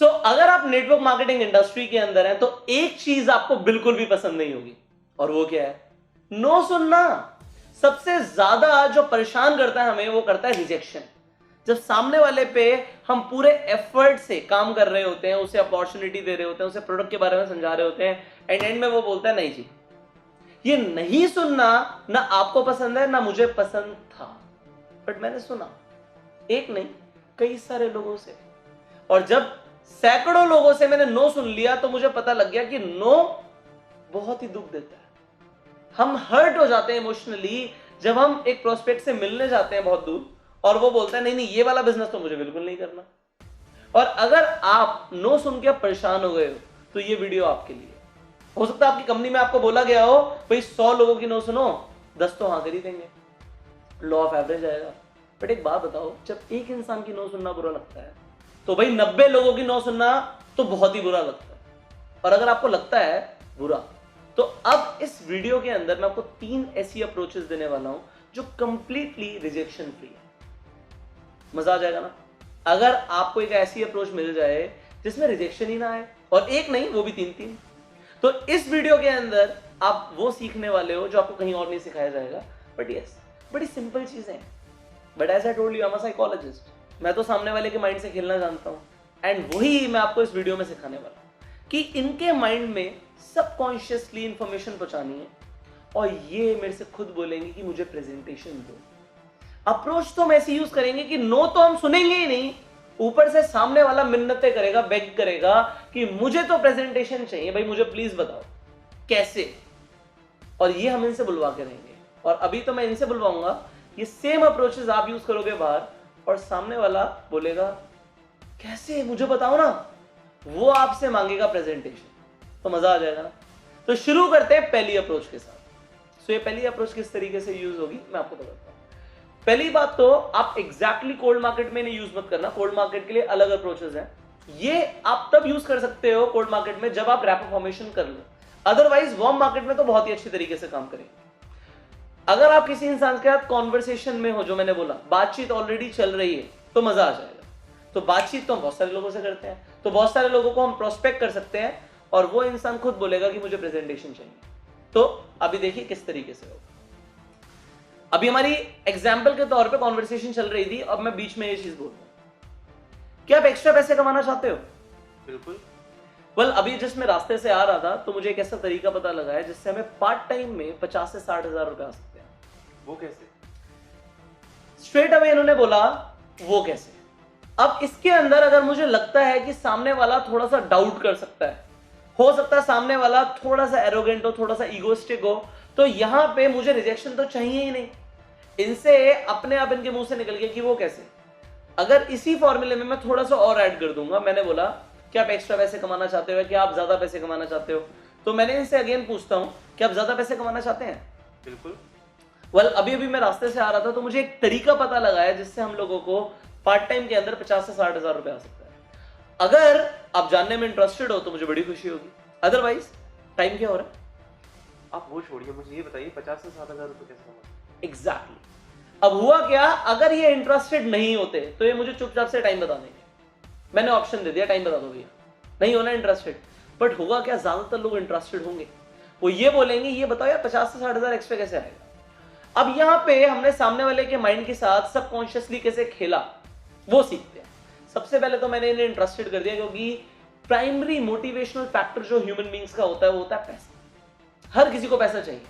अगर आप network marketing industry के अंदर हैं तो एक चीज आपको बिल्कुल भी पसंद नहीं होगी, और वो क्या है? नो सुनना। सबसे ज्यादा जो परेशान करता है हमें, वो करता है रिजेक्शन। जब सामने वाले पे हम पूरे एफर्ट से काम कर रहे होते हैं, उसे अपॉर्चुनिटी दे रहे होते हैं, उसे प्रोडक्ट के बारे में समझा रहे होते हैं, एंड में वो बोलता है नहीं जी। ये नहीं सुनना ना आपको पसंद है ना मुझे पसंद था, बट मैंने सुना, एक नहीं कई सारे लोगों से। और जब सैकड़ों लोगों से मैंने नो सुन लिया तो मुझे पता लग गया कि नो बहुत ही दुख देता है। हम हर्ट हो जाते हैं इमोशनली जब हम एक प्रोस्पेक्ट से मिलने जाते हैं बहुत दूर, और वो बोलता है नहीं नहीं ये वाला बिजनेस तो मुझे बिल्कुल नहीं करना। और अगर आप नो सुन के परेशान हो गए हो तो ये वीडियो आपके लिए। हो सकता है आपकी कंपनी में आपको बोला गया हो भाई 100 लोगों की नो सुनो, 10 तो हाँ कर ही देंगे, लॉ ऑफ एवरेज आएगा। बट एक बात बताओ, जब एक इंसान की नो सुनना बुरा लगता है तो भाई 90 लोगों की नो सुनना तो बहुत ही बुरा लगता है। और अगर आपको लगता है बुरा, तो अब इस वीडियो के अंदर मैं आपको 3 ऐसी अप्रोचेस देने वाला हूं जो कंप्लीटली रिजेक्शन फ्री है। मजा आ जाएगा ना अगर आपको एक ऐसी अप्रोच मिल जाए जिसमें रिजेक्शन ही ना आए, और एक नहीं वो भी 3-3। तो इस वीडियो के अंदर आप वो सीखने वाले हो जो आपको कहीं और नहीं सिखाया जाएगा। बट यस, बड़ी सिंपल चीजें हैं। But as I told you, I am a psychologist. मैं तो सामने वाले के माइंड से खेलना जानता हूं, एंड वही मैं आपको इस वीडियो में सिखाने वाला हूं कि इनके माइंड में सबकॉन्शियसली इंफॉर्मेशन पहुंचानी है, और ये मेरे से खुद बोलेंगे कि मुझे प्रेजेंटेशन दो। अप्रोच तो हम ऐसे यूज करेंगे कि नो तो हम सुनेंगे ही नहीं, ऊपर से सामने वाला मिन्नतें करेगा, बेग करेगा कि मुझे तो प्रेजेंटेशन चाहिए भाई, मुझे प्लीज बताओ कैसे। और ये हम इनसे बुलवा के रहेंगे, और अभी तो मैं इनसे बुलवाऊंगा। ये सेम अप्रोचेस आप यूज करोगे बाहर, और सामने वाला बोलेगा कैसे, मुझे बताओ ना। वो आपसे मांगेगा प्रेजेंटेशन, तो मजा आ जाएगा ना। तो शुरू करते हैं पहली अप्रोच के साथ। ये पहली अप्रोच किस तरीके से यूज होगी मैं आपको बताता हूं। पहली बात तो आप एग्जैक्टली कोल्ड मार्केट में नहीं यूज मत करना। कोल्ड मार्केट के लिए अलग अप्रोचेस हैं। ये आप तब यूज कर सकते हो कोल्ड मार्केट में जब आप रैपिड फॉर्मेशन कर लो, अदरवाइज वार्म मार्केट में तो बहुत ही अच्छी तरीके से काम करेंगे। अगर आप किसी इंसान के साथ कॉन्वर्सेशन में हो, जो मैंने बोला बातचीत ऑलरेडी चल रही है, तो मजा आ जाएगा। तो बातचीत तो हम बहुत सारे लोगों से करते हैं, तो बहुत सारे लोगों को हम प्रोस्पेक्ट कर सकते हैं, और वो इंसान खुद बोलेगा कि मुझे प्रेजेंटेशन चाहिए। तो अभी देखिए किस तरीके से होगा। अभी हमारी एग्जाम्पल के तौर पे कॉन्वर्सेशन चल रही थी, अब मैं बीच में ये चीज बोल रहा हूं, क्या आप एक्स्ट्रा पैसे कमाना चाहते हो? बिल्कुल। वेल, अभी जिस मैं रास्ते से आ रहा था तो मुझे एक ऐसा तरीका पता लगा है जिससे हमें पार्ट टाइम में 50 से 60 हजार रुपए आ सकते हैं। वो कैसे? स्ट्रेट अवे इन्होंने बोला वो कैसे। अब इसके अंदर अगर मुझे लगता है कि सामने वाला थोड़ा सा डाउट कर सकता है, हो सकता है सामने वाला थोड़ा सा एरोगेंट हो, थोड़ा सा ईगोस्टिक हो, तो यहां पे मुझे रिजेक्शन तो चाहिए ही नहीं। इनसे अपने आप इनके मुंह से निकल गया कि वो कैसे। अगर इसी फॉर्मूले में मैं थोड़ा सा और ऐड कर दूंगा, मैंने बोला कि आप एक्स्ट्रा पैसे कमाना चाहते हो, क्या आप ज्यादा पैसे कमाना चाहते हो, तो मैंने इनसे अगेन पूछता हूं कि आप ज्यादा पैसे कमाना चाहते हैं? बिल्कुल। वेल, अभी मैं रास्ते से आ रहा था तो मुझे एक तरीका पता लगा है जिससे हम लोगों को पार्ट टाइम के अंदर 50 से 60 हजार रुपए आ सकता है। अगर आप जानने में इंटरेस्टेड हो तो मुझे बड़ी खुशी होगी, अदरवाइज टाइम क्या हो रहा है? आप वो छोड़िए, मुझे ये बताइए 50 से 7,000 रुपए कैसे कमाते? एग्जैक्टली। अब हुआ क्या, अगर ये इंटरेस्टेड नहीं होते तो ये मुझे चुपचाप से टाइम बता देंगे। मैंने ऑप्शन दे दिया, टाइम बता दो भैया, नहीं होना इंटरेस्टेड। बट होगा क्या, ज्यादातर लोग इंटरेस्टेड होंगे, वो ये बोलेंगे ये बताओ यार 50 से 60 हजार एक्स्ट्रा कैसे आएगा। अब यहां पे हमने सामने वाले के माइंड के साथ सबकॉन्शियसली कैसे खेला वो सीखते हैं। सबसे पहले तो मैंने इन्हें इंटरेस्टेड कर दिया, क्योंकि प्राइमरी मोटिवेशनल फैक्टर जो ह्यूमन बींग्स का होता है वो होता है पैसा। हर किसी को पैसा चाहिए।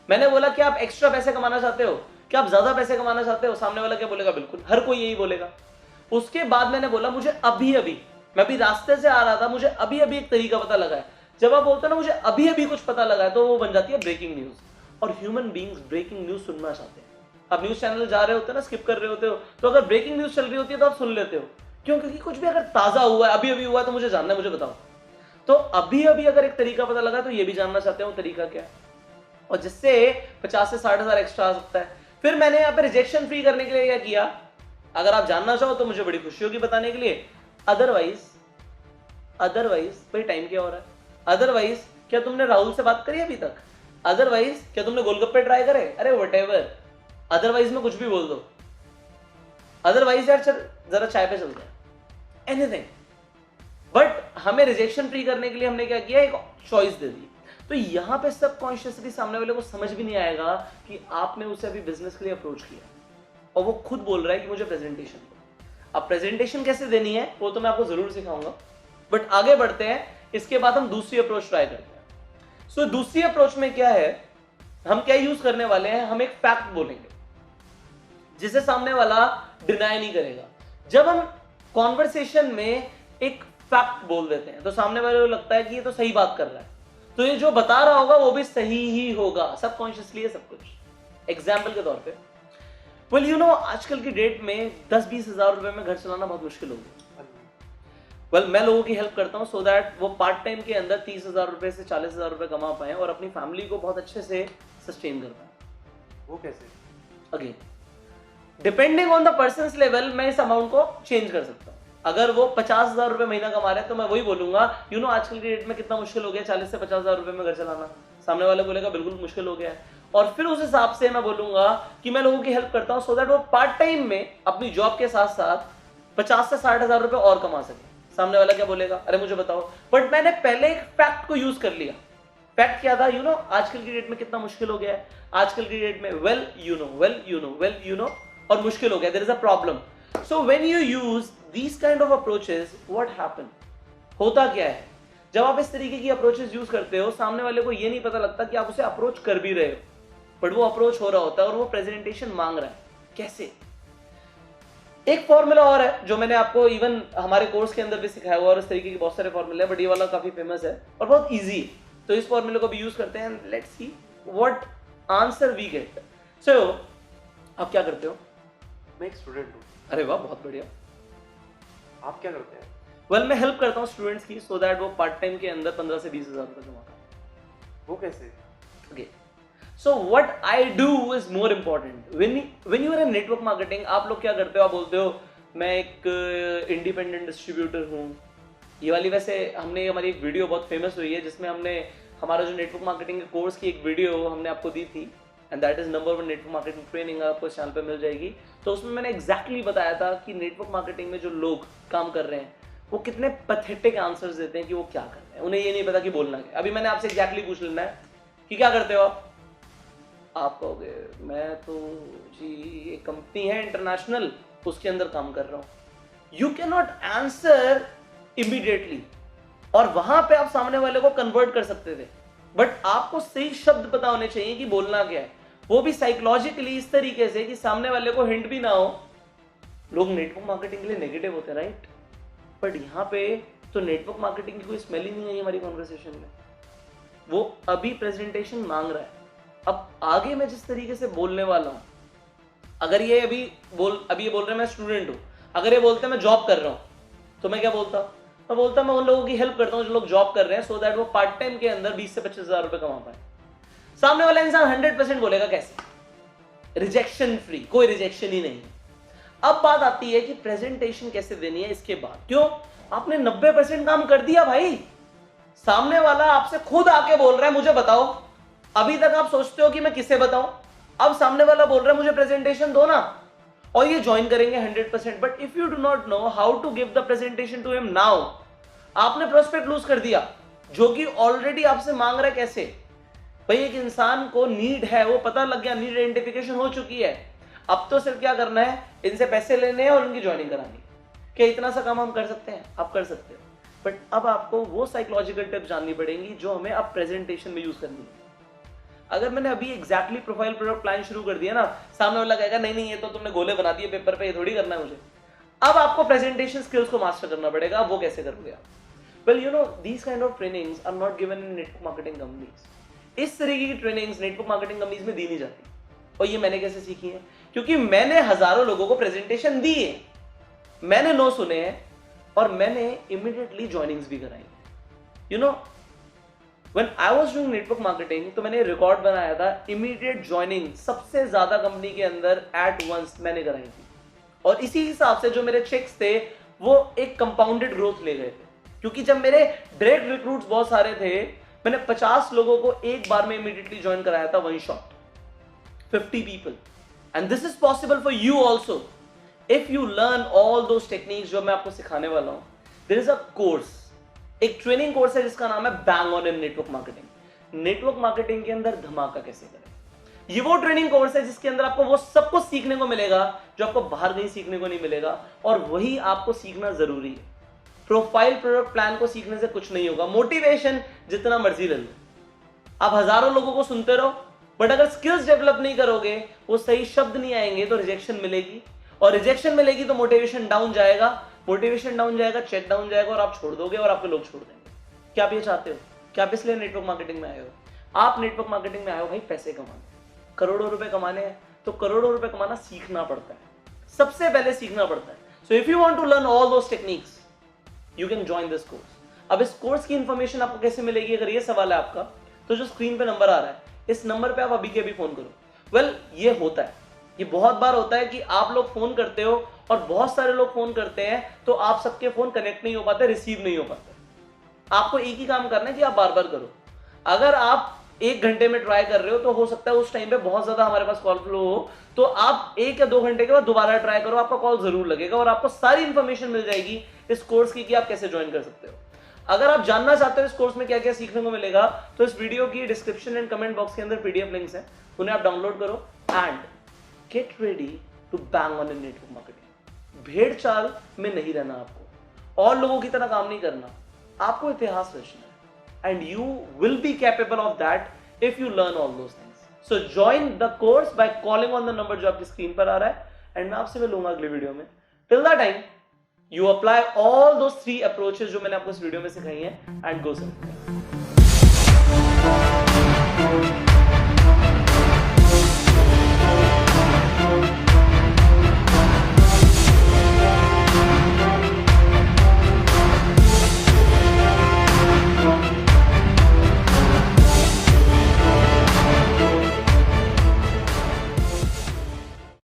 मैंने बोला कि आप एक्स्ट्रा पैसे कमाना चाहते हो, क्या आप ज्यादा पैसे कमाना चाहते हो? सामने वाला क्या बोलेगा? बिल्कुल, हर कोई यही बोलेगा। उसके बाद मैंने बोला मुझे अभी मैं भी रास्ते से आ रहा था, मुझे अभी एक तरीका पता लगा है। जब आप बोलते हो ना मुझे अभी कुछ पता लगा है, तो वो बन जाती है ब्रेकिंग न्यूज। और ह्यूमन बींग्स ब्रेकिंग न्यूज सुनना चाहते हैं। आप न्यूज चैनल जा रहे होते हो ना, स्किप कर रहे होते हो, तो अगर ब्रेकिंग न्यूज चल रही होती है तो आप सुन लेते हो। क्यों? क्योंकि कुछ भी अगर ताजा हुआ है, अभी हुआ है, तो मुझे जानना है, मुझे बताओ। तो अभी अगर एक तरीका पता लगा तो ये भी जानना चाहते हो तरीका क्या है, और जिससे 50 से 60 हजार एक्स्ट्रा आ सकता है। फिर मैंने यहाँ पे रिजेक्शन फ्री करने के लिए क्या किया, अगर आप जानना चाहो तो मुझे बड़ी खुशी होगी बताने के लिए। अदरवाइज भाई टाइम क्या हो रहा है? अदरवाइज क्या तुमने राहुल से बात करी अभी तक? अदरवाइज क्या तुमने गोलगप्पे ट्राई करे? अरे व्हाटएवर, अदरवाइज में कुछ भी बोल दो। अदरवाइज यार चल जरा चाय पे चलते हैं, एनीथिंग। बट हमें रिजेक्शन फ्री करने के लिए हमने क्या किया, एक चॉइस दे दी। तो यहां पे सबकॉन्शियसली सामने वाले को समझ भी नहीं आएगा कि आपने उसे अभी बिजनेस के लिए अप्रोच किया और वो खुद बोल रहा है कि मुझे प्रेजेंटेशन दो। अब प्रेजेंटेशन कैसे देनी है वो तो मैं आपको जरूर सिखाऊंगा, बट आगे बढ़ते हैं। इसके बाद हम दूसरी अप्रोच ट्राई करते हैं। सो दूसरी अप्रोच में क्या है, हम क्या यूज करने वाले हैं, हम एक फैक्ट बोलेंगे जिसे सामने वाला डिनाई नहीं करेगा। जब हम कॉन्वर्सेशन में एक फैक्ट बोल देते हैं तो सामने वाले को लगता है कि ये तो सही बात कर रहा है, तो ये जो बता रहा होगा वो भी सही ही होगा, सबकॉन्शियसली है सब कुछ। एग्जाम्पल के तौर पे, वेल यू नो आजकल की डेट में 10-20 हजार रुपए में घर चलाना बहुत मुश्किल हो गया। वेल मैं लोगों की हेल्प करता हूं सो दैट वो पार्ट टाइम के अंदर 30,000 रुपए से 40,000 रुपए कमा पाए और अपनी फैमिली को बहुत अच्छे से सस्टेन कर पाए। वो कैसे? Again depending on the persons level मैं इस अमाउंट को चेंज कर सकता हूं। अगर वो 50,000 रुपए महीना कमा रहे हैं तो मैं वही बोलूंगा, यू नो आजकल की डेट में कितना मुश्किल हो गया 40 से 50,000 रुपए में घर चलाना। सामने वाले बोलेगा बिल्कुल मुश्किल हो गया है, और फिर उस हिसाब से मैं बोलूंगा कि मैं लोगों की हेल्प करता हूं सो दैट वो पार्ट टाइम में अपनी जॉब के साथ साथ 50 से 60,000 रुपए और कमा सके। सामने वाला क्या बोलेगा, अरे मुझे बताओ, बट मैंने पहले एक फैक्ट को यूज कर लिया। फैक्ट क्या था, यू नो आजकल की डेट में कितना मुश्किल हो गया है, आजकल की डेट में वेल यू नो और मुश्किल हो गया, there is a problem. So when you use these kind of approaches, what happen? होता क्या है, जब आप इस तरीके की अप्रोचेस यूज करते हो सामने वाले को ये नहीं पता लगता कि आप उसे अप्रोच कर भी रहे हो, बट वो अप्रोच हो रहा होता है और वो प्रेजेंटेशन मांग रहा है। कैसे? एक फॉर्मूला और है जो मैंने आपको इवन हमारे कोर्स के अंदर भी सिखाया हुआ, और इस तरीके के बहुत सारे फॉर्मूले हैं, बट ये वाला काफी फेमस है और बहुत ईजी है, तो इस फॉर्मूले को भी यूज करते हैं। Let's see what answer we get. So आप क्या करते हो? मैं एक स्टूडेंट हूँ। अरे वाह, बहुत बढ़िया। आप क्या करते हैं? वेल मैं हेल्प करता हूँ स्टूडेंट्स की सो दैट वो पार्ट टाइम के अंदर 15 से 20 हजार रुपए कमा पाए। वो कैसे? Okay, so what I do is more important. When you are in network marketing, आप लोग क्या करते हो, आप बोलते हो मैं एक इंडिपेंडेंट डिस्ट्रीब्यूटर हूँ। ये वाली वैसे हमने हमारी एक वीडियो बहुत फेमस हुई है जिसमें हमने हमारा जो नेटवर्क मार्केटिंग के कोर्स की एक वीडियो हमने आपको दी थी, and that is number 1 network marketing training, आपको चैनल पे मिल जाएगी। तो उसमें मैंने एग्जैक्टली बताया था कि नेटवर्क मार्केटिंग में जो लोग काम कर रहे हैं वो कितने पैथेटिक आंसर्स देते हैं कि वो क्या कर रहे हैं, उन्हें ये नहीं पता कि बोलना क्या। अभी मैंने आपसे एग्जैक्टली पूछ लेना है कि क्या करते हो आप कहोगे मैं तो जी एक कंपनी है इंटरनेशनल उसके अंदर काम कर रहा हूं। You can not answer immediately, और वहां पे आप सामने वाले को कन्वर्ट कर सकते थे, बट आपको सही शब्द पता होने चाहिए कि बोलना क्या है, वो भी साइकोलॉजिकली इस तरीके से कि सामने वाले को हिंट भी ना हो। लोग नेटवर्क मार्केटिंग के लिए नेगेटिव होते हैं, राइट, बट यहां पे तो नेटवर्क मार्केटिंग की कोई स्मेल ही नहीं आई हमारी कॉन्वर्सेशन में। वो अभी प्रेजेंटेशन मांग रहा है। अब आगे मैं जिस तरीके से बोलने वाला हूं, अगर ये अभी ये बोल रहे हैं मैं स्टूडेंट हूं, अगर ये बोलते हैं मैं जॉब कर रहा हूं, तो मैं क्या बोलता? मैं बोलता मैं उन लोगों की हेल्प करता हूं जो लोग जॉब कर रहे हैं सो दैट वो पार्ट टाइम के अंदर 20 से 25 हजार रुपए कमा पाए। सामने वाला इंसान 100% बोलेगा कैसे? रिजेक्शन फ्री, कोई रिजेक्शन ही नहीं। अब बात आती है कि प्रेजेंटेशन कैसे देनी है। इसके बाद क्यों, आपने 90% काम कर दिया भाई, सामने वाला आपसे खुद आके बोल रहा है मुझे बताओ। अभी तक आप सोचते हो कि मैं किसे बताऊं, अब सामने वाला बोल रहा है मुझे प्रेजेंटेशन दो ना, और ये ज्वाइन करेंगे 100%। But if you do not know how to give the presentation to him now, आपने प्रोस्पेक्ट लूज कर दिया जो कि ऑलरेडी आपसे मांग रहा है। कैसे भाई, एक इंसान को नीड है, वो पता लग गया, नीड आइडेंटिफिकेशन हो चुकी है, अब तो सिर्फ क्या करना है, इनसे पैसे लेने हैं और उनकी ज्वाइनिंग करानी। क्या इतना सा काम हम कर सकते हैं? आप कर सकते हो, बट अब आपको वो साइकोलॉजिकल टिप्स जाननी पड़ेंगी जो हमें अब प्रेजेंटेशन में यूज करनी है। अगर मैंने अभी एग्जैक्टली प्रोफाइल प्रोडक्ट प्लान शुरू कर दिया ना, सामने वाला कहेगा नहीं नहीं ये तो तुमने गोले बना दिए पेपर पे, ये थोड़ी करना है मुझे। अब आपको प्रेजेंटेशन स्किल्स को मास्टर करना पड़ेगा। वो कैसे करोगे आप? Well you know these kind of trainings are not given in network marketing companies. इस तरीके की ट्रेनिंग्स नेटवर्क मार्केटिंग कंपनीज में दी नहीं जाती। और ये मैंने कैसे सीखी है? क्योंकि मैंने हजारों लोगों को प्रेजेंटेशन दी है, मैंने 9 सुने हैं, और मैंने इमीडिएटली ज्वाइनिंग्स भी कराई। You know when I was doing network marketing, तो मैंने रिकॉर्ड बनाया था, इमीडिएट ज्वाइनिंग सबसे ज्यादा कंपनी के अंदर एट वंस मैंने कराई थी, और इसी हिसाब से जो मेरे चेक्स थे वो एक कंपाउंडेड ग्रोथ ले गए थे। क्योंकि जब मेरे डायरेक्ट रिक्रूट्स बहुत सारे थे, मैंने 50 लोगों को एक बार में इमीडिएटली ज्वाइन कराया था, one shot, 50 people. And this is possible for you also if you learn all those techniques जो मैं आपको सिखाने वाला हूं। देयर इज अ कोर्स, एक ट्रेनिंग कोर्स है जिसका नाम है bang on in network marketing. Network marketing के अंदर धमाका कैसे करें, ये वो ट्रेनिंग कोर्स है जिसके अंदर आपको वो सब कुछ सीखने को मिलेगा जो आपको बाहर कहीं सीखने को नहीं मिलेगा, और वही आपको सीखना जरूरी है। प्रोफाइल प्रोडक्ट प्लान को सीखने से कुछ नहीं होगा, मोटिवेशन जितना मर्जी ले लो, आप हजारों लोगों को सुनते रहो, बट अगर स्किल्स डेवलप नहीं करोगे, वो सही शब्द नहीं आएंगे, तो रिजेक्शन मिलेगी, और रिजेक्शन मिलेगी तो मोटिवेशन डाउन जाएगा, मोटिवेशन डाउन जाएगा, चेक डाउन जाएगा, और आप छोड़ दोगे और आपके लोग छोड़ देंगे। क्या आप ये चाहते हो? क्या आप इसलिए नेटवर्क मार्केटिंग में आए हो? आप नेटवर्क मार्केटिंग में आए हो भाई पैसे कमाने, करोड़ों रुपए कमाने हैं, तो करोड़ों रुपए कमाना सीखना पड़ता है, सबसे पहले सीखना पड़ता है। So if you want to learn all those techniques, you can join this course. अब इस कोर्स की इंफॉर्मेशन आपको कैसे मिलेगी, अगर ये सवाल है आपका, तो जो स्क्रीन पे नंबर आ रहा है, इस नंबर पे आप अभी के अभी फोन करो। वेल, ये होता है, ये बहुत बार होता है कि आप लोग फोन करते हो और बहुत सारे लोग फोन करते हैं, तो आप सबके फोन कनेक्ट नहीं हो पाते, रिसीव नहीं हो पाते। आपको एक ही काम करना है कि आप बार बार करो। अगर आप 1 घंटे में ट्राई कर रहे हो, तो हो सकता है उस टाइम पे बहुत ज्यादा हमारे पास कॉल फ्लो हो, तो आप 1 या 2 घंटे के बाद दोबारा ट्राई करो, आपका कॉल जरूर लगेगा और आपको सारी इंफॉर्मेशन मिल जाएगी इस कोर्स की कि आप कैसे ज्वाइन कर सकते हो। अगर आप जानना चाहते हो इस कोर्स में क्या क्या सीखने को मिलेगा, तो इस वीडियो की डिस्क्रिप्शन एंड कमेंट बॉक्स के अंदर पीडीएफ लिंक्स हैं, उन्हें आप डाउनलोड करो and get ready to bang on in network marketing. भेड़ चाल में नहीं रहना, आपको और लोगों की तरह काम नहीं करना, आपको इतिहास रचना है, and you will be capable of that if you learn all those things. So join the course by calling on the number जो आपकी स्क्रीन पर आ रहा है, एंड मैं आपसे मिलूंगा अगले वीडियो में। Till that time you apply all those 3 approaches जो मैंने आपको इस वीडियो में सिखाई हैं, and go somewhere।